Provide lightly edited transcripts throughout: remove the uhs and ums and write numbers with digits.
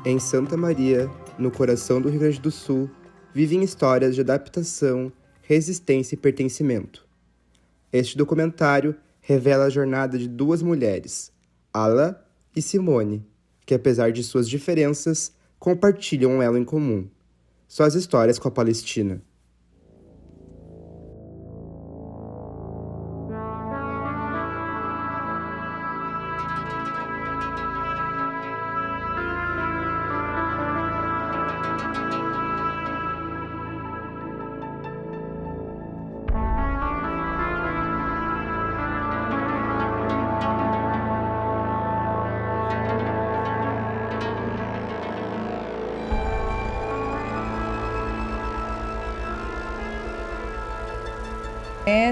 Em Santa Maria, no coração do Rio Grande do Sul, vivem histórias de adaptação, resistência e pertencimento. Este documentário revela a jornada de duas mulheres, Ala e Simone, que apesar de suas diferenças, compartilham um elo em comum: suas histórias com a Palestina.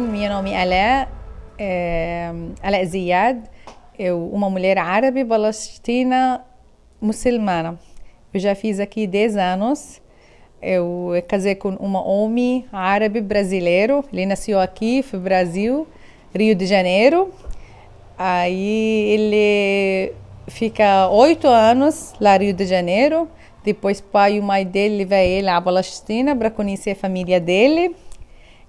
Meu nome é Ala Ziad, uma mulher árabe palestina muçulmana. Eu já fiz aqui 10 anos. Eu casei com um homem árabe brasileiro. Ele nasceu aqui no Brasil, Rio de Janeiro. Aí ele fica 8 anos lá no Rio de Janeiro. Depois o pai e a mãe dele levam ele à Palestina para conhecer a família dele.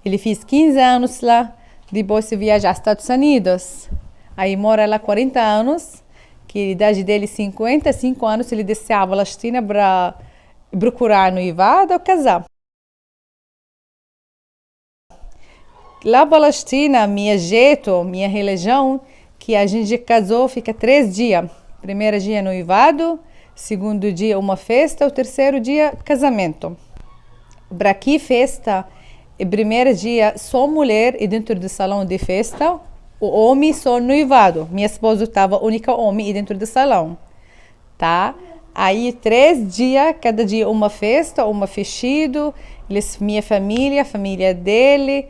Ele fez 15 anos lá, depois viajar aos Estados Unidos. Aí mora lá 40 anos, que a idade dele 55 anos, ele desceu à Palestina para procurar noivado ou casar. Lá na Palestina, minha jeito, minha religião, que a gente casou, fica 3 dias. Primeiro dia noivado, segundo dia uma festa, o terceiro dia casamento. Para que festa? O primeiro dia só mulher e dentro do salão de festa, o homem só noivado. Minha esposa estava única homem dentro do salão, tá? Aí 3 dias, cada dia uma festa, um vestido, minha família, a família dele,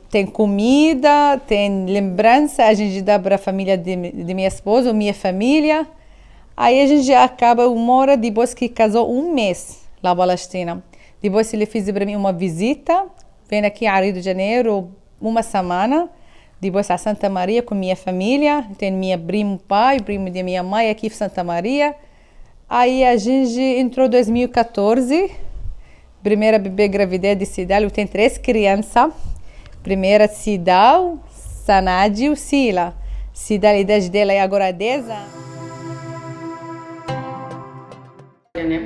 tem comida, tem lembrança, a gente dá para a família de minha esposa, minha família. Aí a gente acaba mora depois que casou 1 mês lá na Palestina. Depois ele fez para mim uma visita, vem aqui a Rio de Janeiro 1 semana, depois a Santa Maria com minha família, tem minha primo pai, primo de minha mãe aqui em Santa Maria. Aí a gente entrou em 2014, primeira bebê gravidez de Cidal, eu tenho 3 crianças, primeira Cidal, Sanadi e Sila. Cidal, a idade dela é agora 10 anos.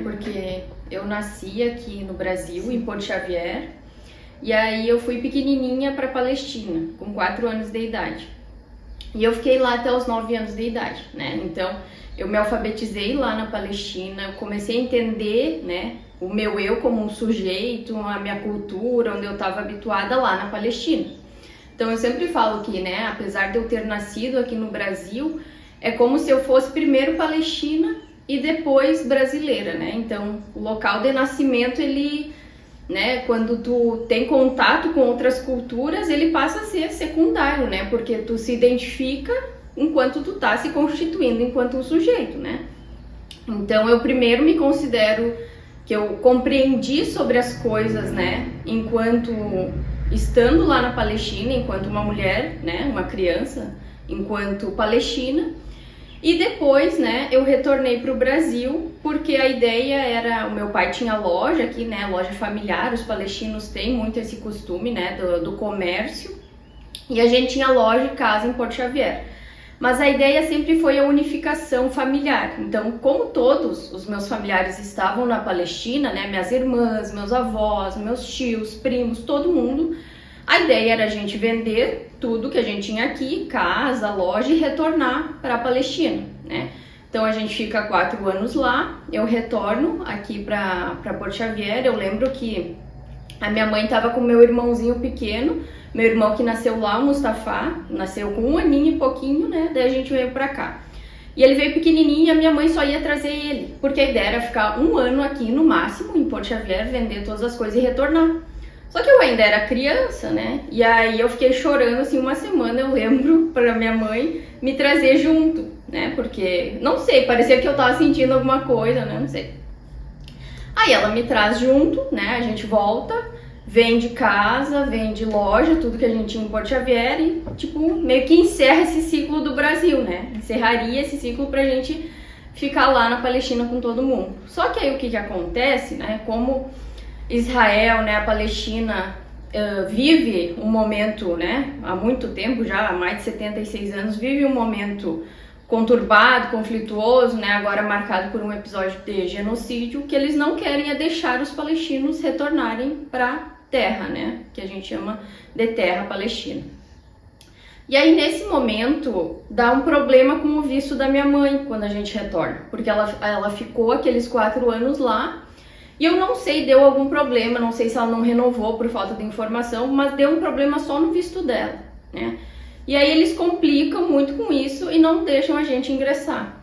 Porque eu nasci aqui no Brasil, em Porto Xavier, e aí eu fui pequenininha para Palestina, com 4 anos de idade. E eu fiquei lá até os 9 anos de idade, né? Então, eu me alfabetizei lá na Palestina, eu comecei a entender, né, o meu eu como um sujeito, a minha cultura, onde eu estava habituada lá na Palestina. Então, eu sempre falo que, né, apesar de eu ter nascido aqui no Brasil, é como se eu fosse primeiro Palestina e depois brasileira, né? Então, o local de nascimento, ele, né, quando tu tem contato com outras culturas, ele passa a ser secundário, né? Porque tu se identifica enquanto tu tá se constituindo enquanto um sujeito, né? Então, eu primeiro me considero que eu compreendi sobre as coisas, né, enquanto estando lá na Palestina, enquanto uma mulher, né, uma criança, enquanto palestina. E depois, né, eu retornei para o Brasil, porque a ideia era, o meu pai tinha loja aqui, né, loja familiar, os palestinos têm muito esse costume, né, do comércio. E a gente tinha loja e casa em Porto Xavier. Mas a ideia sempre foi a unificação familiar. Então, como todos os meus familiares estavam na Palestina, né, minhas irmãs, meus avós, meus tios, primos, todo mundo, a ideia era a gente vender tudo que a gente tinha aqui, casa, loja, e retornar para a Palestina, né? Então a gente fica 4 anos lá, eu retorno aqui para Porto Xavier. Eu lembro que a minha mãe estava com meu irmãozinho pequeno, meu irmão que nasceu lá, o Mustafa, nasceu com 1 aninho e pouquinho, né? Daí a gente veio pra cá. E ele veio pequenininho e a minha mãe só ia trazer ele, porque a ideia era ficar 1 ano aqui no máximo, em Porto Xavier, vender todas as coisas e retornar. Só que eu ainda era criança, né? E aí eu fiquei chorando, assim, 1 semana, eu lembro, pra minha mãe me trazer junto, né? Porque, não sei, parecia que eu tava sentindo alguma coisa, né? Não sei. Aí ela me traz junto, né? A gente volta, vende casa, vende loja, tudo que a gente tinha em Porto Xavier e, tipo, meio que encerra esse ciclo do Brasil, né? Encerraria esse ciclo pra gente ficar lá na Palestina com todo mundo. Só que aí o que acontece, né? Como Israel, né, a Palestina vive um momento, né, há muito tempo já, há mais de 76 anos, vive um momento conturbado, conflituoso, né, agora marcado por um episódio de genocídio, que eles não querem é deixar os palestinos retornarem para terra, né, que a gente chama de terra palestina. E aí nesse momento dá um problema com o visto da minha mãe quando a gente retorna, porque ela ficou aqueles 4 anos lá. E eu não sei, deu algum problema, não sei se ela não renovou por falta de informação, mas deu um problema só no visto dela, né? E aí eles complicam muito com isso e não deixam a gente ingressar.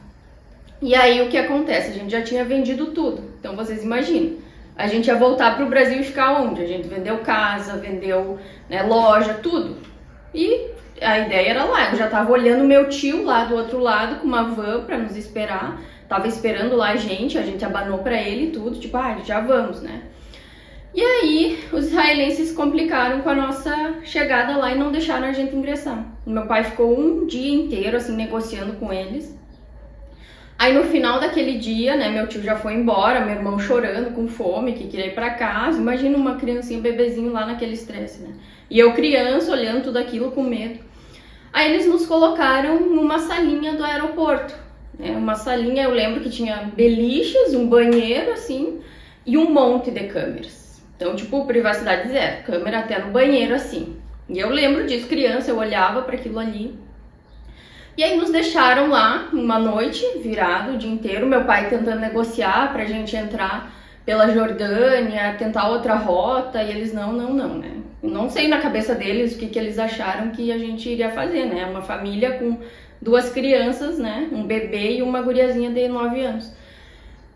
E aí o que acontece? A gente já tinha vendido tudo, então vocês imaginam. A gente ia voltar para o Brasil e ficar onde? A gente vendeu casa, vendeu, né, loja, tudo. E a ideia era lá, eu já estava olhando meu tio lá do outro lado com uma van para nos esperar. Tava esperando lá a gente abanou pra ele e tudo, tipo, já vamos, né? E aí, os israelenses complicaram com a nossa chegada lá e não deixaram a gente ingressar. Meu pai ficou um dia inteiro, assim, negociando com eles. Aí, no final daquele dia, né, meu tio já foi embora, meu irmão chorando, com fome, que queria ir pra casa. Imagina uma criancinha, um bebezinho lá naquele estresse, né? E eu criança, olhando tudo aquilo com medo. Aí, eles nos colocaram numa salinha do aeroporto. Uma salinha, eu lembro que tinha beliches, um banheiro, assim, e um monte de câmeras. Então, tipo, privacidade zero, câmera até no banheiro, assim. E eu lembro disso, criança, eu olhava para aquilo ali. E aí nos deixaram lá, uma noite, virado o dia inteiro, meu pai tentando negociar pra gente entrar pela Jordânia, tentar outra rota, e eles não, né? Não sei na cabeça deles o que eles acharam que a gente iria fazer, né? Uma família com 2 crianças, né? Um bebê e uma guriazinha de 9 anos.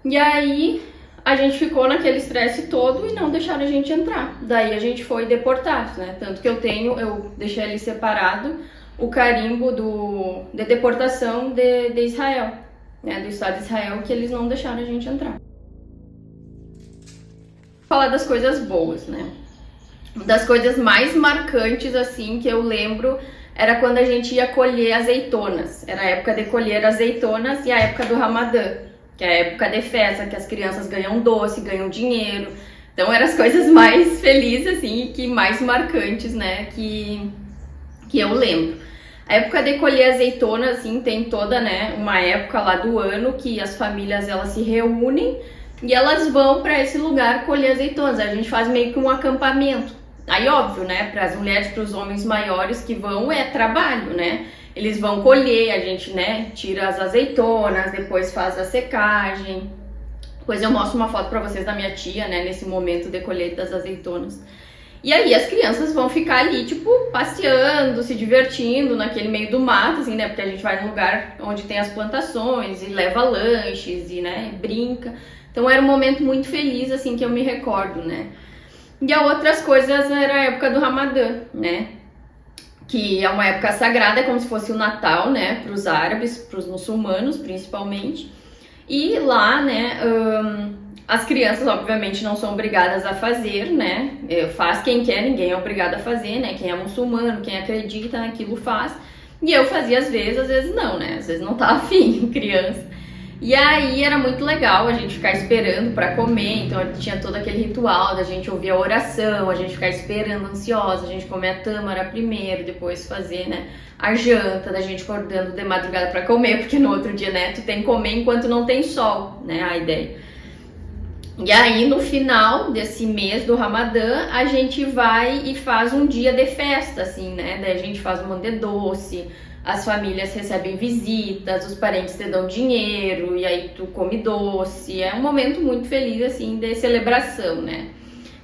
E aí a gente ficou naquele estresse todo e não deixaram a gente entrar. Daí a gente foi deportado, né? Tanto que eu deixei ali separado o carimbo de deportação de Israel, né? Do Estado de Israel, que eles não deixaram a gente entrar. Vou falar das coisas boas, né? Das coisas mais marcantes, assim, que eu lembro era quando a gente ia colher azeitonas. Era a época de colher azeitonas e a época do Ramadã, que é a época de festa, que as crianças ganham doce, ganham dinheiro. Então eram as coisas mais felizes, assim, e que mais marcantes, né, que eu lembro. A época de colher azeitonas, assim, tem toda, né, uma época lá do ano que as famílias, elas se reúnem e elas vão para esse lugar colher azeitonas. A gente faz meio que um acampamento. Aí, óbvio, né, para as mulheres, para os homens maiores que vão, é trabalho, né? Eles vão colher, a gente, né, tira as azeitonas, depois faz a secagem. Depois eu mostro uma foto para vocês da minha tia, né, nesse momento de colheita das azeitonas. E aí as crianças vão ficar ali, tipo, passeando, se divertindo naquele meio do mato, assim, né, porque a gente vai num lugar onde tem as plantações e leva lanches e, né, brinca. Então era um momento muito feliz, assim, que eu me recordo, né. E a outras coisas era a época do Ramadã, né? Que é uma época sagrada, é como se fosse o Natal, né? Para os árabes, para os muçulmanos, principalmente. E lá, né? As crianças, obviamente, não são obrigadas a fazer, né? Faz quem quer, ninguém é obrigado a fazer, né? Quem é muçulmano, quem acredita naquilo faz. E eu fazia às vezes não, né? Às vezes não tava afim, criança. E aí era muito legal a gente ficar esperando para comer, então tinha todo aquele ritual da gente ouvir a oração, a gente ficar esperando ansiosa, a gente comer a tâmara primeiro, depois fazer, né, a janta, da gente acordando de madrugada para comer, porque no outro dia, né, tu tem que comer enquanto não tem sol, né, a ideia. E aí no final desse mês do Ramadã, a gente vai e faz um dia de festa, assim, né, daí a gente faz um monte de doce, as famílias recebem visitas, os parentes te dão dinheiro, e aí tu come doce. É um momento muito feliz, assim, de celebração, né?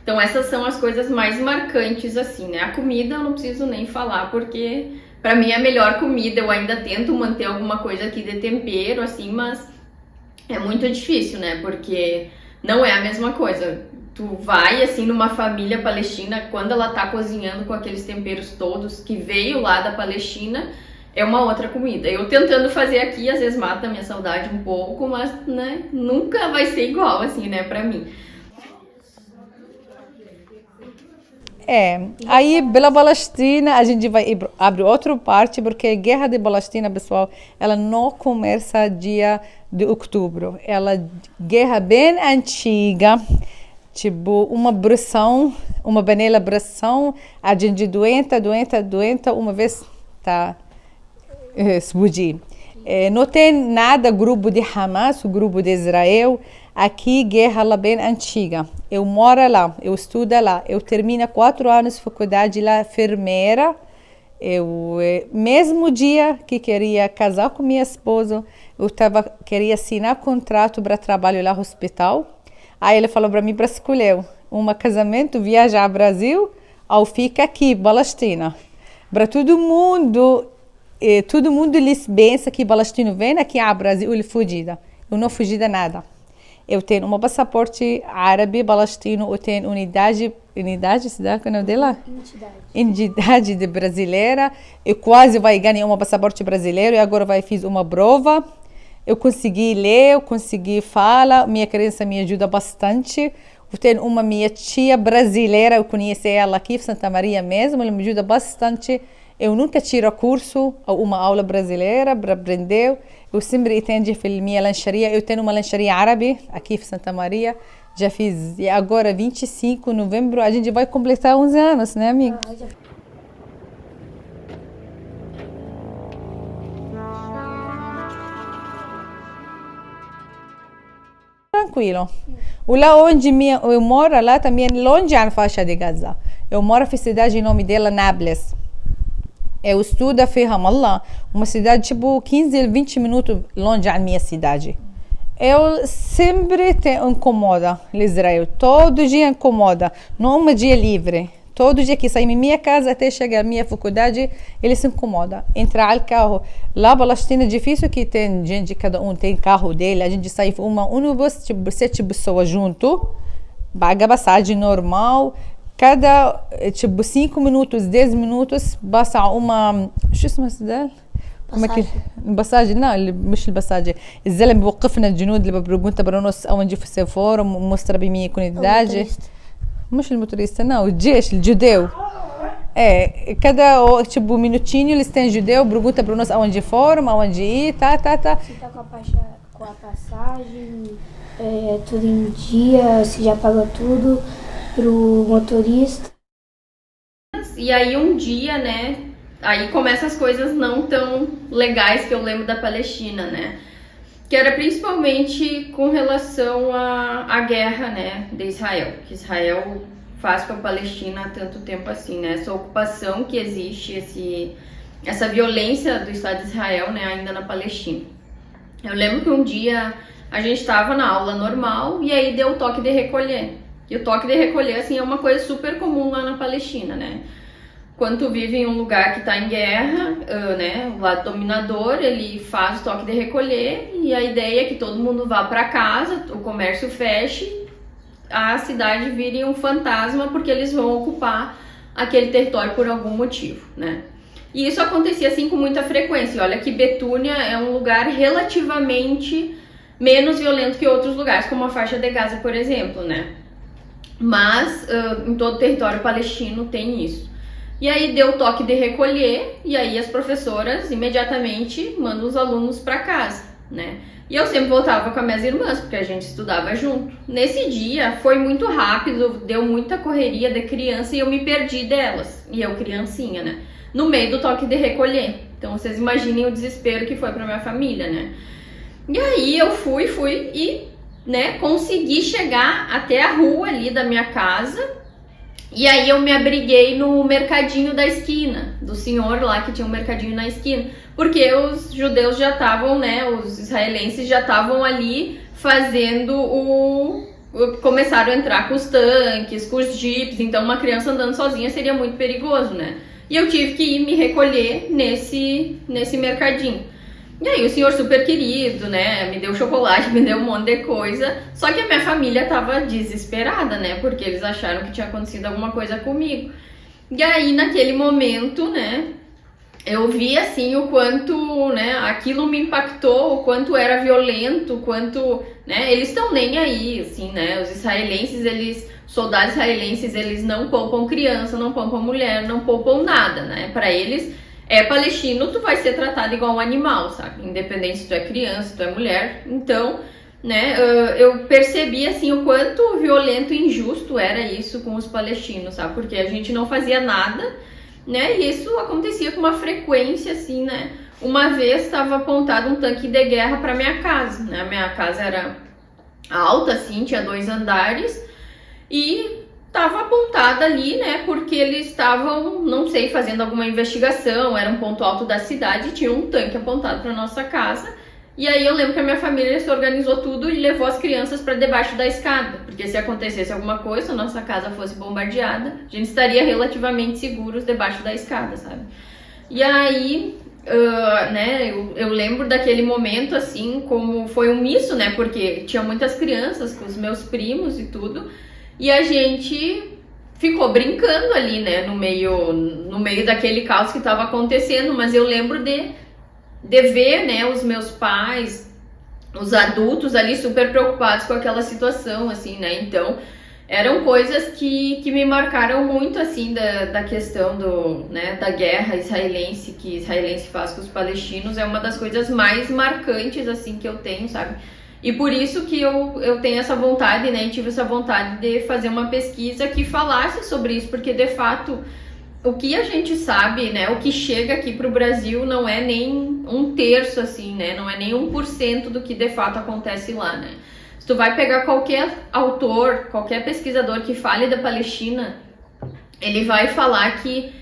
Então essas são as coisas mais marcantes, assim, né? A comida eu não preciso nem falar, porque pra mim é a melhor comida. Eu ainda tento manter alguma coisa aqui de tempero, assim, mas é muito difícil, né? Porque não é a mesma coisa. Tu vai, assim, numa família palestina, quando ela tá cozinhando com aqueles temperos todos, que veio lá da Palestina, é uma outra comida. Eu tentando fazer aqui, às vezes mata a minha saudade um pouco, mas, né, nunca vai ser igual, assim, né, pra mim. Aí pela Palestina a gente vai abrir outra parte, porque a guerra de Palestina, pessoal, ela não começa dia de outubro. Ela é guerra bem antiga, tipo uma pressão, uma panela pressão, a gente doenta, uma vez tá explodir. Não tem nada grupo de Hamas, o grupo de Israel. Aqui, guerra lá bem antiga. Eu moro lá, eu estudo lá. Eu termino 4 anos de faculdade lá, enfermeira. Mesmo dia que queria casar com minha esposa, queria assinar contrato para trabalho lá no hospital. Aí ele falou para mim para escolher um casamento, viajar ao Brasil ou fica aqui, Palestina. Para todo mundo lhes pensa que Palestina vem aqui ao Brasil e fugida. Eu não fugi de nada. Eu tenho um passaporte árabe palestino, eu tenho unidade, cidade, que é o nome dela? Entidade de brasileira. Eu quase vai ganhar um passaporte brasileiro e agora fiz uma prova. Eu consegui ler, eu consegui falar, minha criança me ajuda bastante. Eu tenho uma minha tia brasileira, eu conheci ela aqui em Santa Maria mesmo, ela me ajuda bastante. Eu nunca tiro curso ou uma aula brasileira para aprender. Eu sempre entendi a minha lancharia. Eu tenho uma lancharia árabe aqui em Santa Maria. Já fiz, e agora 25 de novembro, a gente vai completar 11 anos, né, amigo? Tranquilo. Lá onde eu moro, lá também longe da faixa de Gaza. Eu moro na cidade, o nome dela Nablus. Eu estudo em Ramallah, uma cidade tipo 15, 20 minutos longe da minha cidade. Eu sempre incomoda Israel, todo dia incomoda, não um dia livre. Todo dia que saio da minha casa até chegar à minha faculdade, ele se incomoda. Entrar no carro, lá na Palestina é difícil que tem gente, cada um tem carro dele, a gente sai um ônibus, tipo 7 pessoas junto, paga passagem normal. Cada, tipo, 5 minutos, 10 minutos, passa uma... شو اسمها السودان؟ بساجي لا مش البساجي الزلمه بوقفنا الجنود اللي pergunta para nós aonde você for mostra a minha comunidade مش الموتورista não o judeu cada tipo minutinho eles têm judeu pergunta para nós aonde foram aonde ir tá se tá com a passagem tudo em dia, se já pagou tudo pro motorista. E aí um dia, né, aí começam as coisas não tão legais que eu lembro da Palestina, né, que era principalmente com relação à guerra, né, de Israel, que Israel faz com a Palestina há tanto tempo assim, né, essa ocupação que existe, essa violência do Estado de Israel, né, ainda na Palestina. Eu lembro que um dia a gente estava na aula normal e aí deu o toque de recolher. E o toque de recolher, assim, é uma coisa super comum lá na Palestina, né? Quando tu vive em um lugar que tá em guerra, né, o lado dominador, ele faz o toque de recolher e a ideia é que todo mundo vá para casa, o comércio feche, a cidade vire um fantasma porque eles vão ocupar aquele território por algum motivo, né? E isso acontecia, assim, com muita frequência. Olha que Betúnia é um lugar relativamente menos violento que outros lugares, como a faixa de Gaza, por exemplo, né? Mas em todo o território palestino tem isso. E aí deu o toque de recolher e aí as professoras imediatamente mandam os alunos para casa, né? E eu sempre voltava com as minhas irmãs, porque a gente estudava junto. Nesse dia foi muito rápido, deu muita correria de criança e eu me perdi delas. E eu criancinha, né? No meio do toque de recolher. Então vocês imaginem o desespero que foi pra minha família, né? E aí eu fui e, né, consegui chegar até a rua ali da minha casa. E aí eu me abriguei no mercadinho da esquina, do senhor lá que tinha um mercadinho na esquina, porque os judeus já estavam, né, os israelenses já estavam ali fazendo começaram a entrar com os tanques, com os jipes, então uma criança andando sozinha seria muito perigoso, né? E eu tive que ir me recolher nesse mercadinho. E aí o senhor super querido, né, me deu chocolate, me deu um monte de coisa, só que a minha família tava desesperada, né, porque eles acharam que tinha acontecido alguma coisa comigo. E aí naquele momento, né, eu vi assim o quanto, né, aquilo me impactou, o quanto era violento, o quanto, né, eles estão nem aí, assim, né, os israelenses, soldados israelenses, eles não poupam criança, não poupam mulher, não poupam nada, né, pra eles é palestino, tu vai ser tratado igual um animal, sabe? Independente se tu é criança, se tu é mulher. Então, né, eu percebi, assim, o quanto violento e injusto era isso com os palestinos, sabe? Porque a gente não fazia nada, né? E isso acontecia com uma frequência, assim, né? Uma vez estava apontado um tanque de guerra para minha casa, né? A minha casa era alta, assim, tinha 2 andares e estava apontada ali, né, porque eles estavam, não sei, fazendo alguma investigação, era um ponto alto da cidade, tinha um tanque apontado para nossa casa, e aí eu lembro que a minha família se organizou tudo e levou as crianças para debaixo da escada, porque se acontecesse alguma coisa, se a nossa casa fosse bombardeada, a gente estaria relativamente seguros debaixo da escada, sabe? E aí, né, eu lembro daquele momento, assim, como foi um misto, né, porque tinha muitas crianças com os meus primos e tudo, e a gente ficou brincando ali, né, no meio daquele caos que estava acontecendo, mas eu lembro de ver, né, os meus pais, os adultos ali super preocupados com aquela situação, assim, né, então eram coisas que me marcaram muito, assim, da questão né, da guerra israelense, que israelense faz com os palestinos, é uma das coisas mais marcantes, assim, que eu tenho, sabe? E por isso que eu tenho essa vontade, né, tive essa vontade de fazer uma pesquisa que falasse sobre isso, porque de fato o que a gente sabe, né, o que chega aqui para o Brasil não é nem 1/3, assim, né, não é nem 1% do que de fato acontece lá, né. Se tu vai pegar qualquer autor, qualquer pesquisador que fale da Palestina, ele vai falar que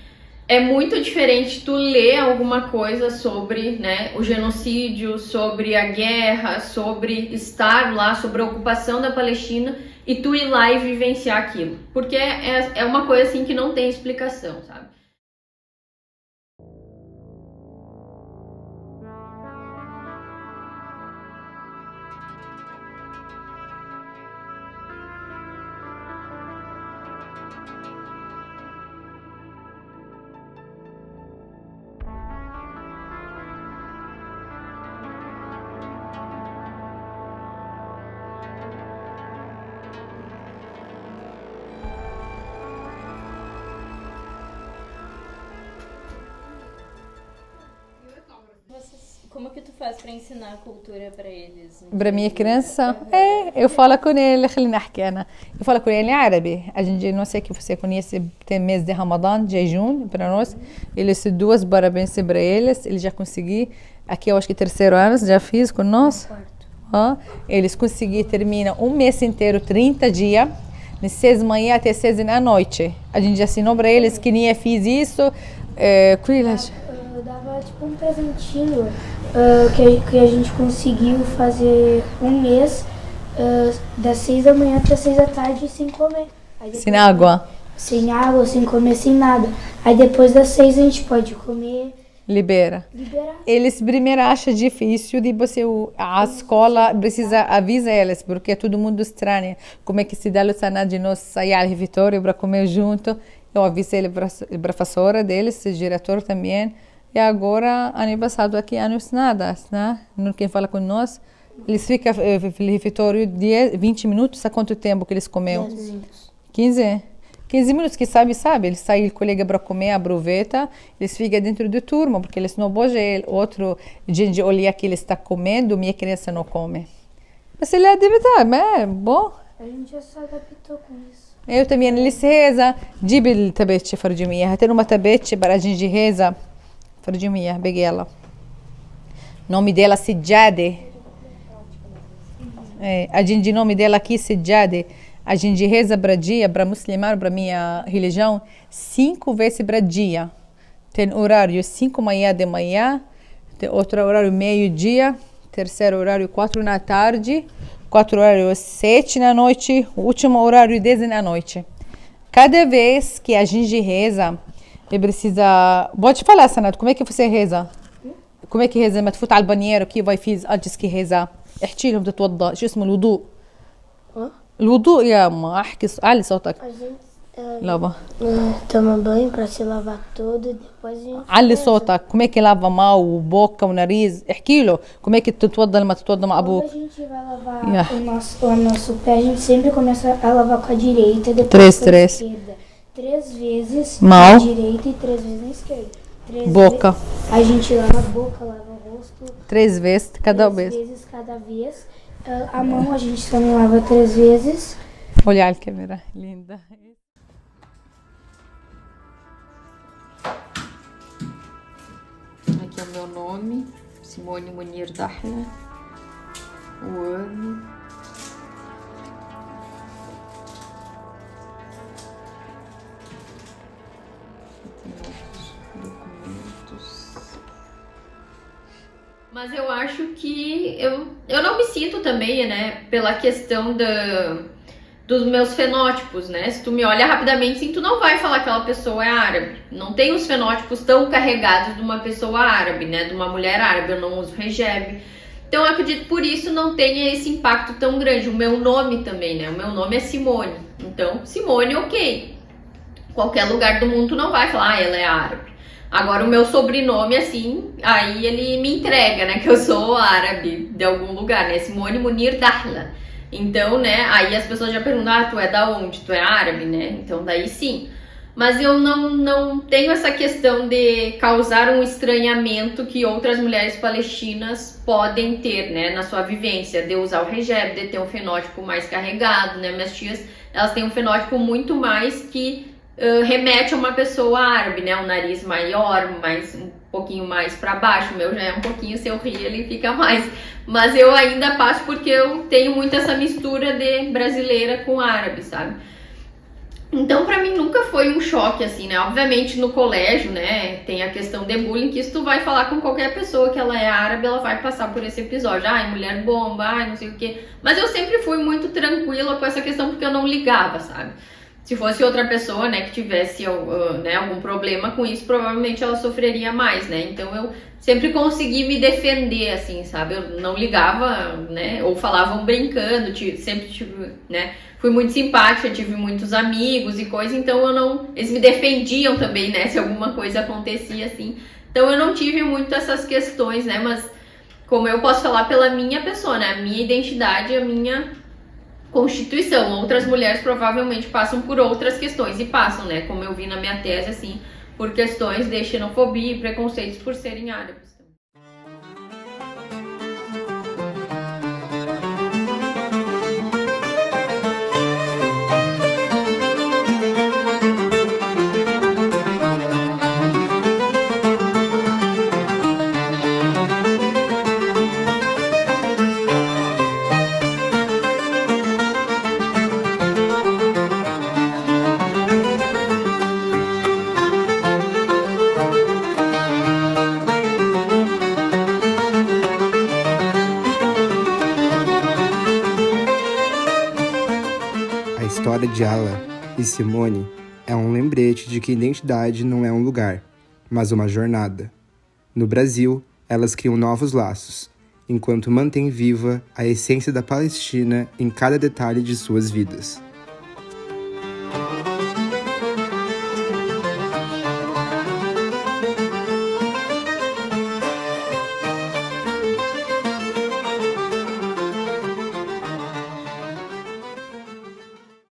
é muito diferente tu ler alguma coisa sobre, né, o genocídio, sobre a guerra, sobre estar lá, sobre a ocupação da Palestina e tu ir lá e vivenciar aquilo. Porque é uma coisa assim que não tem explicação, sabe? Como que tu faz para ensinar a cultura para eles? Para minha criança, eu falo com ele, eu falo com ele em árabe. A gente, não sei que você conhece, tem mês de Ramadã, jejum para nós. Eles 2 parabéns para eles já consegui. Aqui eu acho que 3º ano, já fiz com nós. Eles conseguiram terminar um mês inteiro, 30 dias, de 6 da manhã até 6 da noite. A gente assinou para eles que nem fiz isso. Eu dava tipo um presentinho que a gente conseguiu fazer um mês das 6 da manhã até 6 da tarde sem comer. Sem água? Sem água, sem comer, sem nada. Aí depois das 6 a gente pode comer. Liberar. Eles primeiro acham difícil de a escola precisa avisar eles, porque todo mundo estranha como é que se dá o saná de nós sair ao refeitório para comer junto. Eu avisei ele para a professora deles, o diretor também. E agora, ano passado aqui, anos nada, né? Quem fala com nós, eles ficam no refeitório 20 minutos, há quanto tempo que eles comeu? 10 minutos. 15? 15 minutos, que sabe. Eles saem, o colega para comer, aproveita, eles ficam dentro do turma, porque eles não podem, outro gente olha que ele está comendo, minha criança não come. Mas ele deve estar, é bom. A gente já se adaptou com isso. Eu também, eles rezam, جيب التبتش فرجيهم إياها, tem uma tabete para a gente reza, فرجيهم إياها, peguei ela. O nome dela é Sijade. A gente, nome dela aqui, Sijade. A gente reza para dia, para muçulmano, para minha religião, 5 vezes para dia. Tem horário 5 da manhã, tem outro horário meio-dia, terceiro horário 4 da tarde, 4 horário 7 da noite, o último horário 10 da noite. Cada vez que a gente reza, precisa... Pode falar, Sanat, como é que você reza? Como é que reza? ما تفوت على البانيير كيف في أجلس كي رeza. احكي لهم تتوضأ شو اسمه الوضوء. الوضوء يا أما احكي علي صوتك. A gente lava. Toma banho para se lavar todo e depois a gente... علي صوتك. como é que lava mão وبوكا ونريز. احكي له como é que تتوضأ لما تتوضأ مع Quando أبوك. a gente vai lavar o nosso pé, a gente sempre começa a lavar com a direita, depois Três, com a três. esquerda. 3 vezes Mão. na direita e 3 vezes na esquerda. Boca. A gente lava a boca, lava o rosto. 3 vezes cada 3 vez. vezes cada vez. A mão a gente também lava 3 vezes. Olha a câmera, linda. Aqui é o meu nome, Simone Munir Dahla, o ano. Tem outros documentos. Mas eu acho que eu não me sinto também, né, pela questão dos meus fenótipos, né? Se tu me olha rapidamente, sim, tu não vai falar que aquela pessoa é árabe. Não tem os fenótipos tão carregados de uma pessoa árabe, né? De uma mulher árabe, eu não uso hijab. Então eu acredito por isso não tenha esse impacto tão grande. O meu nome também, né? O meu nome é Simone. Então, Simone, ok. Qualquer lugar do mundo tu não vai falar, ela é árabe. Agora o meu sobrenome, assim, aí ele me entrega, né? Que eu sou árabe de algum lugar, né? Simone Munir Dahla. Então, né, aí as pessoas já perguntam, tu é da onde? Tu é árabe, né? Então daí sim. Mas eu não tenho essa questão de causar um estranhamento que outras mulheres palestinas podem ter, né, na sua vivência, de usar o hijab, de ter um fenótipo mais carregado, né? Minhas tias, elas têm um fenótipo muito mais que remete a uma pessoa árabe, né? Um nariz maior, um pouquinho mais para baixo. O meu já é um pouquinho, se eu rir ele fica mais. Mas eu ainda passo porque eu tenho muito essa mistura de brasileira com árabe, sabe? Então pra mim nunca foi um choque assim, né? Obviamente no colégio, né, tem a questão de bullying, que se tu vai falar com qualquer pessoa que ela é árabe, ela vai passar por esse episódio. Ai, mulher bomba, ai, não sei o quê. Mas eu sempre fui muito tranquila com essa questão porque eu não ligava, sabe? Se fosse outra pessoa, né, que tivesse né, algum problema com isso, provavelmente ela sofreria mais, né? Então eu sempre consegui me defender, assim, sabe? Eu não ligava, né? Ou falavam brincando, sempre tive, né? Fui muito simpática, tive muitos amigos e coisa, então eles me defendiam também, né? Se alguma coisa acontecia, assim. Então eu não tive muito essas questões, né? Mas como eu posso falar pela minha pessoa, né? A minha identidade, a minha constituição. Outras mulheres provavelmente passam por outras questões e passam, né? Como eu vi na minha tese, assim, por questões de xenofobia e preconceitos por serem árabes. A história de Ala e Simone é um lembrete de que identidade não é um lugar, mas uma jornada. No Brasil, elas criam novos laços, enquanto mantêm viva a essência da Palestina em cada detalhe de suas vidas.